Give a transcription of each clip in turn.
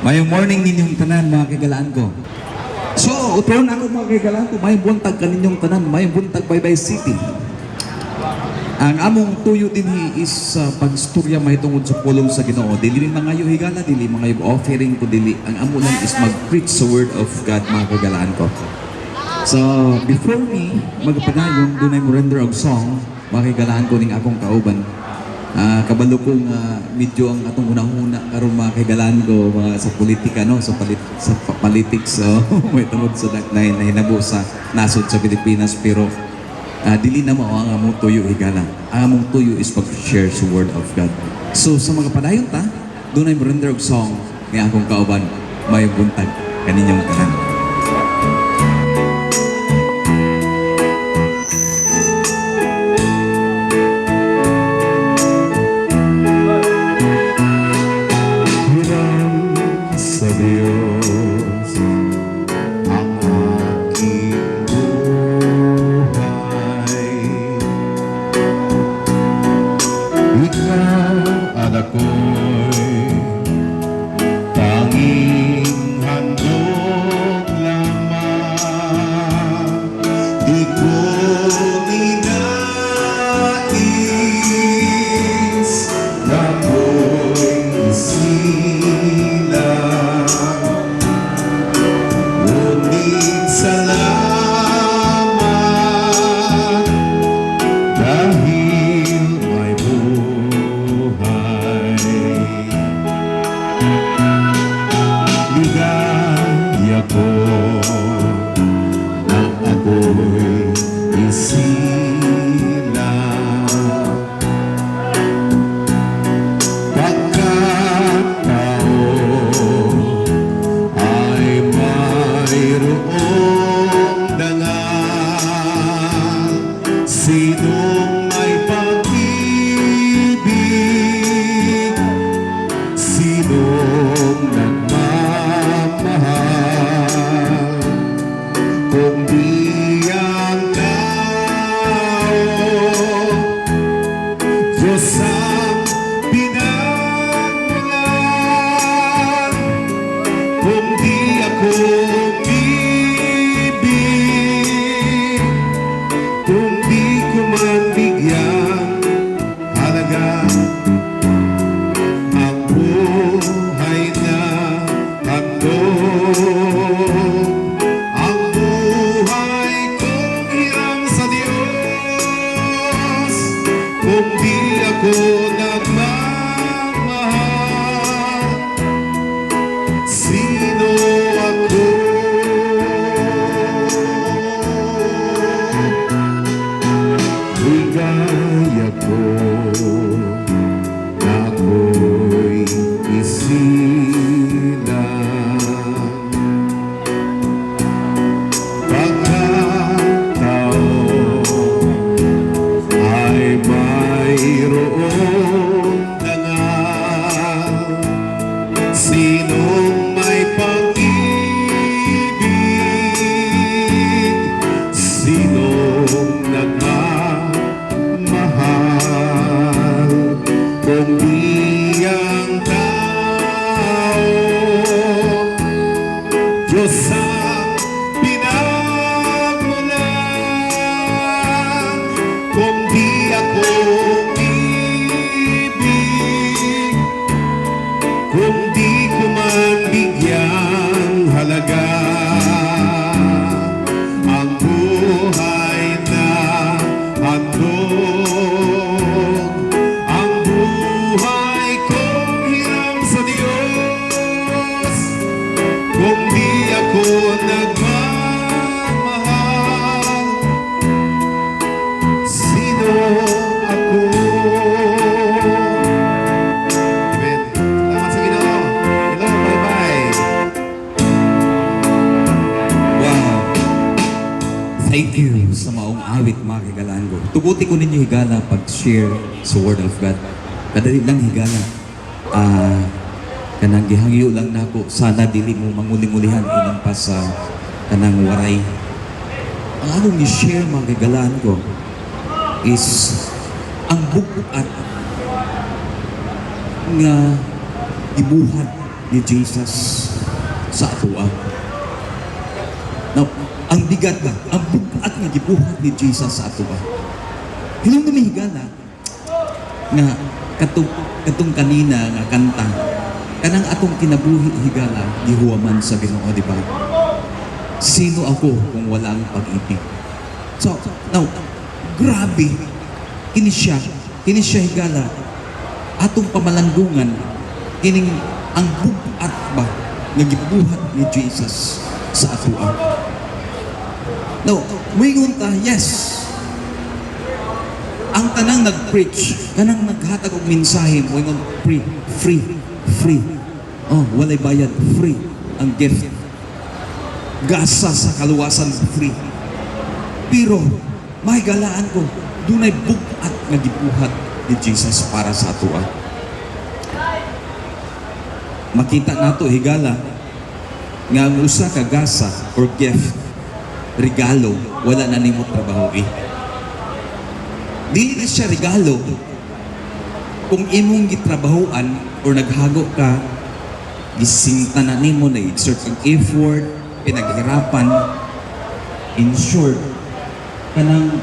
Mayong morning ninyong tanan, mga kagalaan ko. So, utron ako mga kagalaan ko, mayong buntag kaninyong tanan, mayong buntag Baybay City. Ang among tuyo din is pagstorya may tungod sa pulong sa Ginoo. Dili mga yo higala, dili mga yo offering ko dili. Ang amo lang is mag-preach sa word of God, mga kagalaan ko. So, before me magpadayon, dunay mo render of song, mga kagalaan ko ning akong kauban. Kabalo kong medyo ang atong unang-una karon mga kaigalan ko sa politika no sa politics so may tungod sa na hinabo sa nasod sa Pilipinas pero dili na mao ang among tuyo higala. Ang among tuyo is pag-share sa word of God. So sa mga padayon ta dunay render og song nga akong kauban may buntag kaninyong tanan. Sinong may pag-ibig, sinong nagmamahal, kung di ang tao, Diyos ang pinagmulan, kung di ako bigyan halaga ang buhay na handog, ang buhay kong hiram sa Diyos, kung di ako nagmamahal, sino ako? Ligaya ko na ako'y isilang pagkataon ay mayroon na nga. Sinong may pag-ibig, sinong nagmamahal, kung di ang tao, Diyos ang pinagmulan, kung di ako ibig, kung di ko man bigyang halaga ang buhay na handog, ang buhay kong hiram sa Diyos, kung di ako nagmamahal, sino ako? Amen. Salamat sa Ginoo. Hello, bye-bye. Wow! Thank you sa maong awit mga kagalaan ko. Tuguti ko ninyo higala pag-share sa word of God. Kadali lang higala. Kanang gihangyo lang nako sana dili mo manguling-ulihan ilang pa sa kanang waray. Ang akong i-share mga kagalaan ko is ang bukat nga gibuhat ni Jesus sa atoa. Now, ang bigat ba, ang bugat nga gibuhat ni Jesus sa atoa. Hinong higala nga katong kanina nga kanta, kanang atong kinabuhi higala gihuwaman sa Ginoo, di ba? Sino ako kung wala ang pag-ibig? So, now, grabe, kini siya higala, atong pamalanggungan, kining ang bugat ba, nga gibuhat ni Jesus sa atoa. Now, wingon ta, yes, ang tanang nag-preach, kanang naghatag og mensahe, wingon, free. Oh, walay bayad, free ang gift. Gasa sa kaluwasan, free. Pero, may galaan ko, dunay bugat nga gibuhat ni Jesus para sa atoa. Makita nato higala nga ang usa ka gasa or gift, regalo, wala na nimo trabaho eh. Dili na siya regalo kung imong gitrabahoan or naghago ka, gisinta na nimo na exert ang effort, pinaghirapan, in short, kanang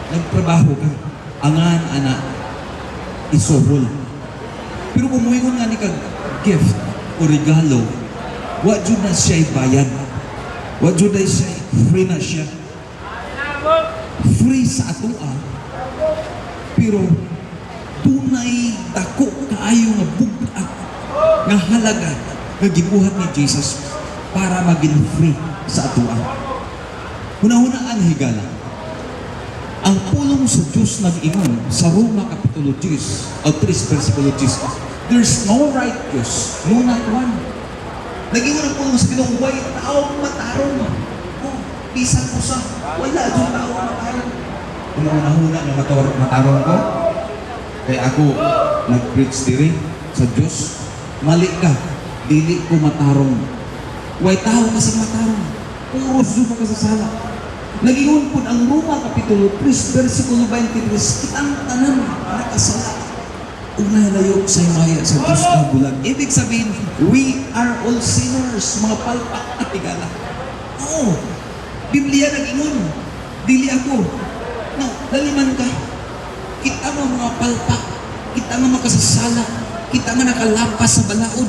nagtrabaho ka, angan ana isuhol. Pero kung muingon nga ni kag gift o regalo, wa jud na siya bayad. Wa jud na siya free na siya. Free sa atoa. Pero tunay dako kaayo nga bugat nga halaga nga gibuhat ni Jesus para maging free sa atoa. Hunahunaan higala. Ang pulong sa Diyos nag-ingon sa Roma Kapitulo 10 o 3 versikulo 10, there's no righteous, no not one. Nag-ingon ang pulong sa Ginoo, way taong matarong. Oh, bisan ko sa wala yung taong matarong. Kung una-una na matarong ko, kaya ako nag-preach diri sa Diyos, mali ka, dili ko matarong. Way tao kasi matarong. Puro Diyos makasasala. Nagingon po ang Roma Kapitulo 3, versikulo 23, kitang tanan nakasala. Unalayo sa imaya sa Diyos na bulag. Ibig sabihin, we are all sinners, mga palpak at tigala. Oo, Biblia nagingon, dili ako. No, laliman ka. Kita mo mga palpak, kita nga makasasala, kita nga nakalapas sa balaod,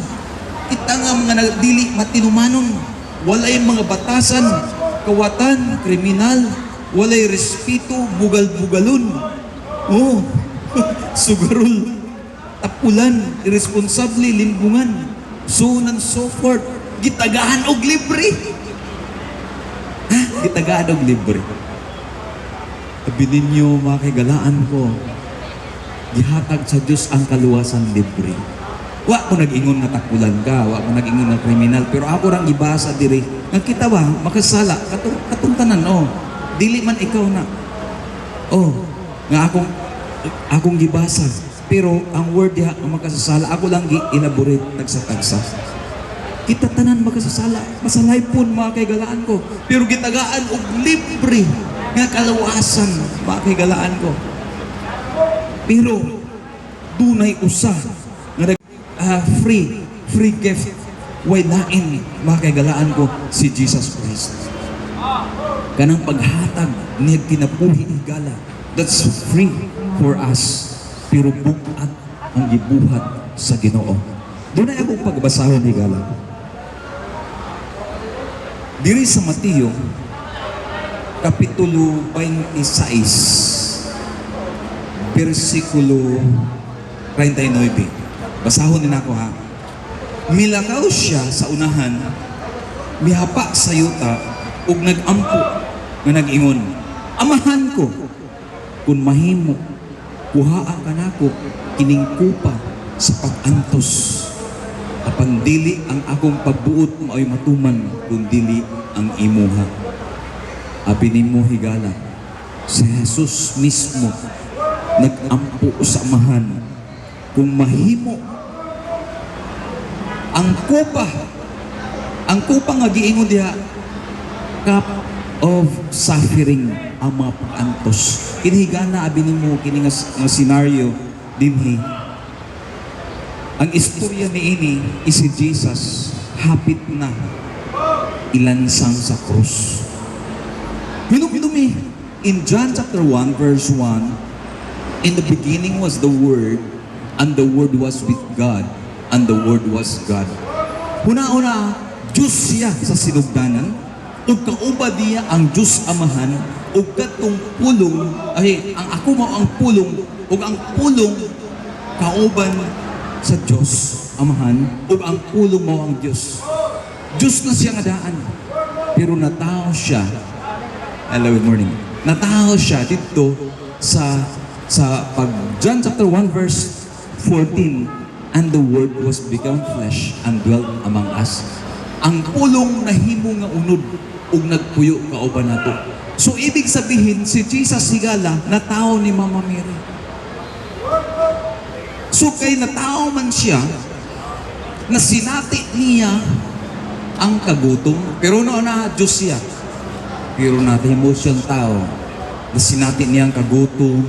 kita nga mga dili matinumanon, walay mga batasan, kawatan, kriminal, walay respeto, bugal-bugalon. Oh, sugarol, tapulan, irresponsable, limbungan, so on and so forth. Gitagaan og libre. Ha? Gitagaan og libre. Sabi ninyo, mga kaigalaan ko, gihatag sa Diyos ang kaluwasan libre. Wa ko nag-ingon nga takulan ka, wa ko nag-ingon nga kriminal, pero ako rang ibasa diri. Nakita ba, makasala, katong tanan, oh. Dili man ikaw na. Oh, nga akong gibasa. Pero ang word diha ang makasasala, ako lang gi-elaborate tagsa-tagsa. Kita tanan makasasala, masalay pun mga kaigalaan ko. Pero gitagaan og libre nga kaluwasan, mga kaigalaan ko. Pero dunay usa nga free gift, way lain, mga kaigalaan ko, si Jesus Christ. Kanang paghatag niya kinabuhi higala, that's free for us. Pero bukat ang gibuhat sa Ginoo. Doon na akong pagbasahon higala. Diri sa Mateo, Kapitulo 26, versikulo 39. Basahon din ako ha. Milakaw siya sa unahan, mihapa sa yuta, ug nagampo nga nag-ingon, amahan ko, kung mahimo, kuhaa ka nako kining kupa sa pag-antos. Apan dili ang akong pagbuot mao'y matuman, kung dili ang imuha. Abi nimo higala, si Jesus mismo nag-ampo sa amahan, kung mahimo ang kupa nga giingon diha, cup of suffering, ang mga pag-antos. Kinihigana abi nimo kini nga scenario dinhi. Ang istorya ni ini is si Jesus hapit na ilansang sa krus. Hinumdumi in John chapter 1 verse 1, in the beginning was the Word, and the Word was with God, and the Word was God. Huna-una, Diyos siya sa sinugdanan, ug kauban niya ang Diyos Amahan, ug katong pulong, ay ang ako mao ang pulong, ug ang pulong kauban sa Diyos Amahan, ug ang pulong mao ang Diyos. Diyos na siya nga daan, pero natao siya. Hello, good morning. Natao siya dito sa pag John chapter 1 verse 14, and the Word was become flesh and dwelt among us. Ang pulong nahimo nga unod ug nagpuyo kauban nato. So ibig sabihin si Jesus higala natao ni Mama Mary. So kay natao man siya, na sinati niya ang kagutom, pero noon na Diyos siya. Pero natin mo siyang tao, na sinati niya ang kagutom,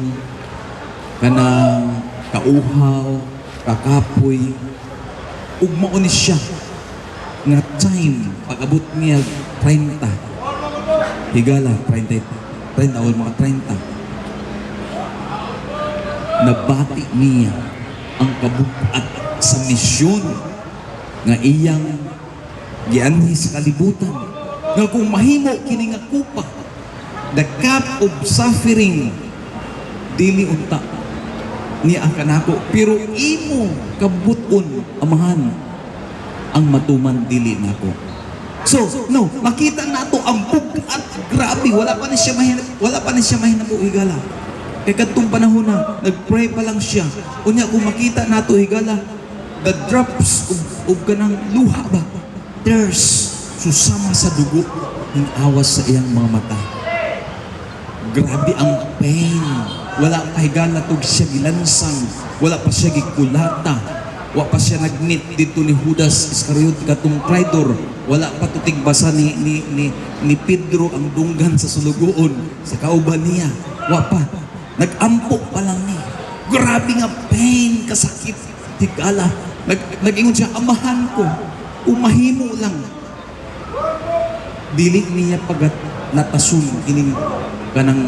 kanang kauhaw, kakapoy, ug mauni siya nga time pag-abot niya 30 higala 30 o mga 30, nabati niya ang kabukat sa misyon nga iyang gianhi sa kalibutan, nga kung mahimo kini nga kupa, the cup of suffering dili unta ni ang kanako, pero imo kabuton amahan ang matuman dili nako. So no, makita nato ang bugat, grabe, wala pa ni siya mahinabo higala. Kay kadtong panahon na nagpray pa lang siya, unya kung makita nato higala, the drops of kanang luha ba, tears susama sa dugo ng awas sa iyang mga mata. Grabe ang pain. Wala pa higala tog siya gilansang, wala pa siya gikulata, wala pa siya nagnit dito ni Judas Iscariot katong traitor, wala pa tutigbasa ni Pedro ang dunggan sa sulugoon sa kauban niya, wala pa, nag-ampok pa lang ni. Grabe nga pain, kasakit higala. Nag-ingon siya, amahan ko, umahimo lang. Dili niya pagat natasun kining kanang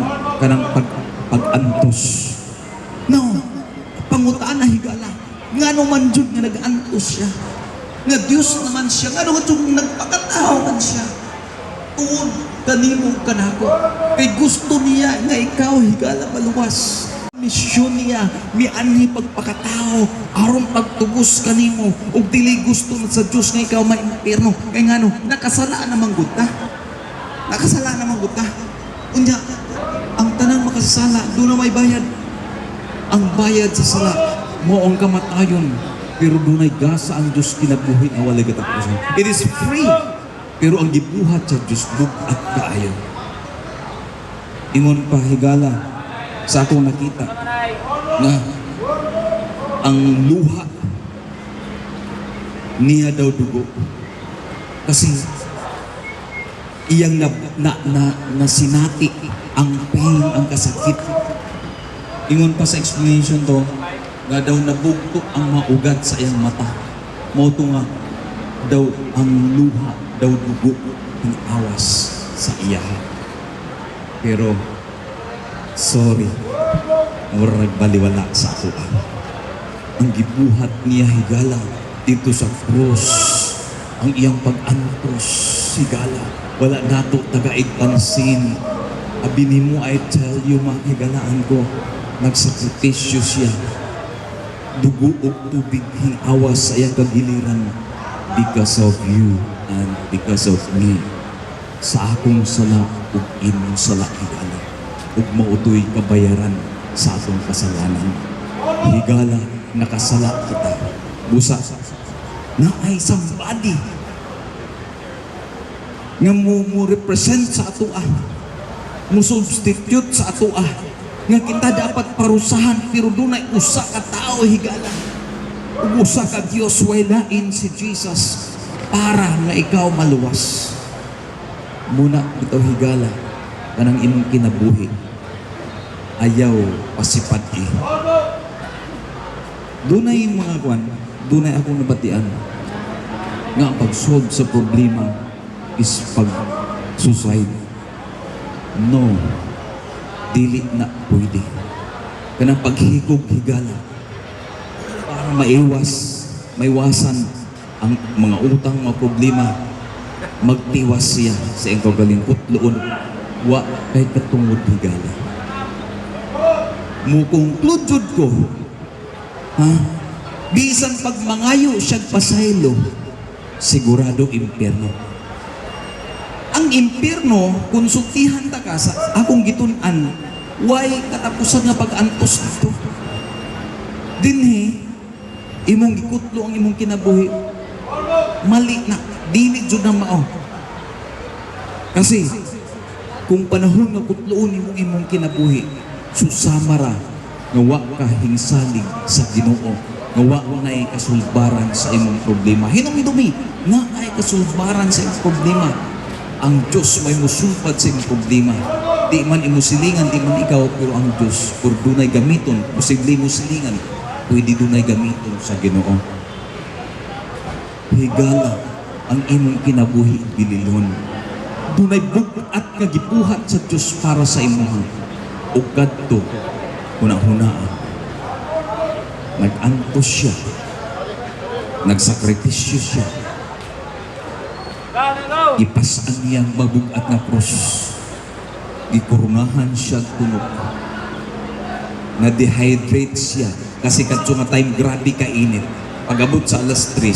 pag-antos. No, pangutaan na higala. Ngano man jud nga nag-antos siya. Nga Dios naman siya. Ngano jud nagpakatao man siya. Tuon kanimo kanako. Kay gusto niya nga ikaw higala maluwas. Misyon niya, mianhi pagpakatao, aron pagtubos kanimo, ug dili gusto na sa Dios nga ikaw ma-impierno. Kay ngano, nakasala naman gud ta. Nakasala naman gud ta. Unya, ang tanang makasala, doon na may bayad. Ang bayad sa sala, mo ang kamatayon, pero doon ay gasa ang Diyos kinabuhi na walay katapusan. It is free, pero ang gibuhat sa Diyos bugat kaayo. Ingon pa higala, sa akong nakita na ang luha niya daw dugo kasi iyang nasinati ang pain, ang kasakit. Ingon pa sa explanation to, nga daw nabugto ang mga ugat sa iyang mata. Moto nga daw ang luha daw dugo ng awas sa iya. Pero sorry, mura nagbaliwala sa ako. Ang gibuhat niya higala dito sa cross, ang iyang pag-antos higala, wala nato tagaig pansin. Abi nimo, I tell you, mga higalaan ko, nagsakripisyo siya, dugo o tubig awas sa iyang kagiliran because of you and because of me. Sa akong sala ug imong sala higala, ug mautoy kabayaran sa atong kasalanan. Higala, nakasala kita. Busa na ay somebody nga mo represent sa atoa, mo substitute sa atoa, nga kita dapat parusahan, pero doon ay usa ka tao higala, ug usa ka Dios walain si Jesus para nga ikaw maluwas. Muna ito higala kanang imong kinabuhi, ayaw pasipad Dunay mga kwan, dunay akong nabatian nga ang pag-solve sa problema is pag-suicide. No, dili na pwede. Kanang paghigog-higala para maiwasan ang mga utang, mga problema, magtiwas siya sa iyong kagalingkot loon, wa kay katungod higala. Mukongklud jud ko, ha? Bisan pag mangayo siyag pasaylo, sigurado impyerno. Ang impyerno, konsultihan ta ka sa akong gitun-an, why katapusan nga pag-antos dito. Dinhi, imong gikutlo ang imong kinabuhi, mali na, dili jud na mao. Kasi, kung panahon nga kutloon imong kinabuhi, susamara nga wa ka hingsalig sa Ginoo, nga wa na ay kasulbaran sa imong problema. Hinumi-dumi na ay kasulbaran sa imong problema. Ang Diyos may musulpad sa imong problema. Di man imo silingan, di man ikaw, pero ang Diyos, kung dunay gamiton, posible mo silingan, pwede dunay gamiton sa Ginoo. Higala ang imong kinabuhi bililhon. Dunay bugat nga gibuhat sa Diyos para sa imong ug kadto hunahunaan. Nag-antos siya, nagsakripisyo siya, ipasaan niyang mabugat na krus, gikurunahan siya tunok, na-dehydrate siya kasi kadto nga time grabe ka init. Pag-abot sa alas 3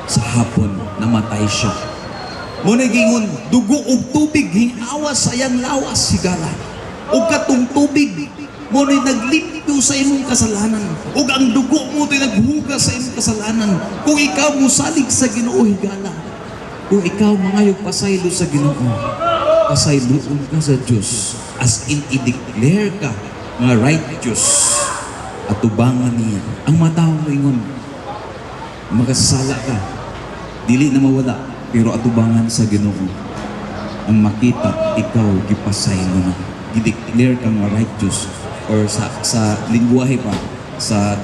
sa hapon, namatay siya. Muna gingon, dugo og tubig hinawas sa iyang lawas higala. Ug katong tubig mo'y naglimpyo sa imong kasalanan. Ug ang dugo mo to'y naghugas sa imong kasalanan. Kung ikaw musalig sa Ginoo higala, kung ikaw mangayog pasaylo sa Ginoo, pasayloon ka sa Dios, as in i-declare ka nga righteous at tubangan niya. Ang mataw mo ingon, makasala ka, dili na mawala, pero atubangan sa Ginoo. Ang makita, ikaw gipasaylo na, i-declare ka nga righteous, or sa lingwahe pa, sa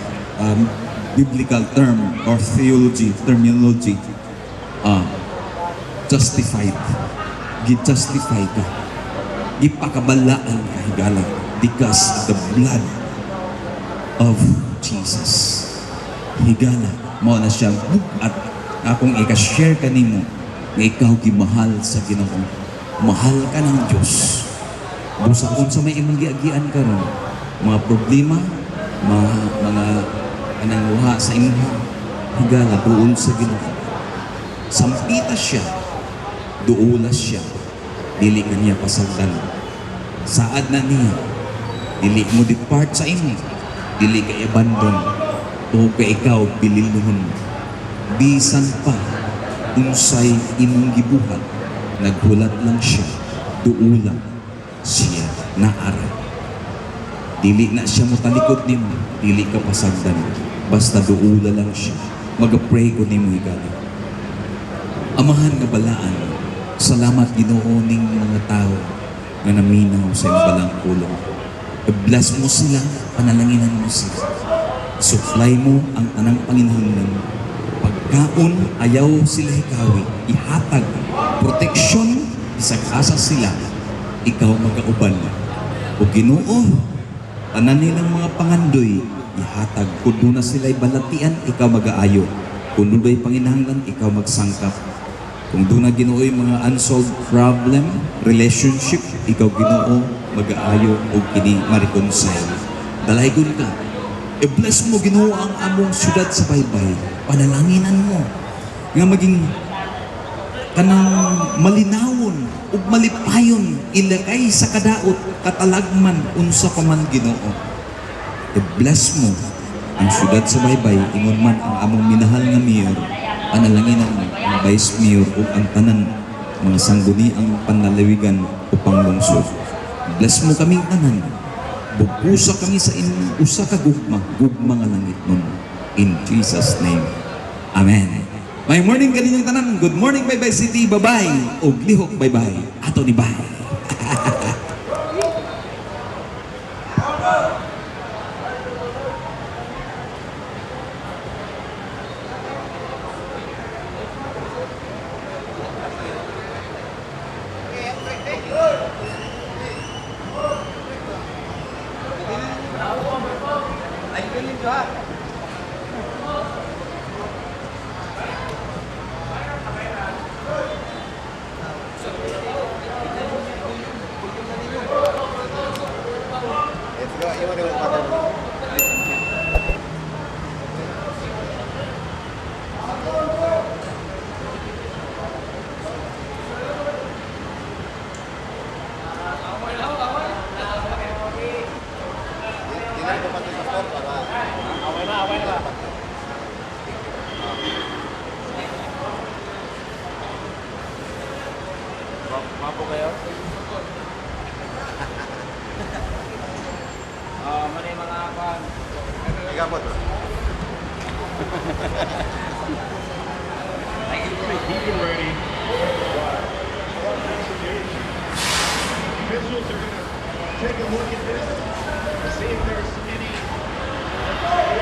biblical term or terminology, justified. Gi-justify ka. Ipakabalaan ka higala because the blood of Jesus. Higala, mao na siya bugat akong ika-share kanimo nga ikaw gimahal sa Ginoo. Mahal ka ng Diyos. Busa kung sa may imong giagian karon, mga problema, mga anangluha sa imong higala, duol sa Ginoo. Sampita siya, duulas siya, dili ka niya pasagdan. Saad na niya, dili mo depart sa imo, dili ka abandon, o ka ikaw bililhon. Bisan pa, unsay imong gibuhat, naghulat lang siya, duulang siya naara. Dili na siya mo talikod nimo, dili ka pasagdan, basta duula lang siya. Mag-pray ko nimo higala. Amahan nga balaan, salamat Ginoo ning mga tao nga naminaw sa iyong balang pulong. I-bless mo sila, panalanginan mo sila. Supply mo ang tanang panginahanglan. Pagkaon, ayaw sila hikawi, ihatag, proteksyon, isang asa sila, ikaw magauban. O Ginoo, tanan nilang mga pangandoy, ihatag. Kung doon na sila'y balatian, ikaw mag-aayo. Kung doon ba'y panginahanglan, ikaw magsangkap. Kung doon na Ginoo'y mga unsolved problem, relationship, ikaw Ginoo, mag-aayo o kini ma-reconcile. Dalaygon ka. I-bless mo Ginoo ang among syudad sa baybay. Panalanginan mo. Nga maging kanang malinawon ug malipayon ilakay sa kadaot katalagman unsa pa man Ginoo. I-bless mo ang syudad sa baybay, ingon man ang among minahal nga mayor, panalanginan mo ang vice mayor ug ang tanan mga sangguniang panlalawigan o panglungsod. Bless mo kaming tanan. Bubusa kami sa inyong usa ka gugma nga langit nun. In Jesus' name. Amen. May morning kaninyong tanan. Good morning, Bye-Bye City. Bye-bye. Og lihok, bye-bye. Ato ni bye. Officials are going to take a look at this to see if there's any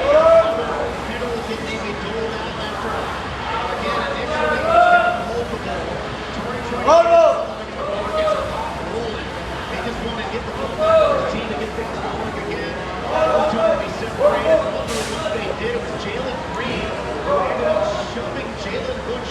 other penalties that need to be doled out after. Again, initially it was kind of multiple. Torrey trying to get the ball rolling. He just wanted to get the ball back for his team to get things going again. No time to be separated. Although what they did was Jalen Green, who ended up shoving Jalen Hood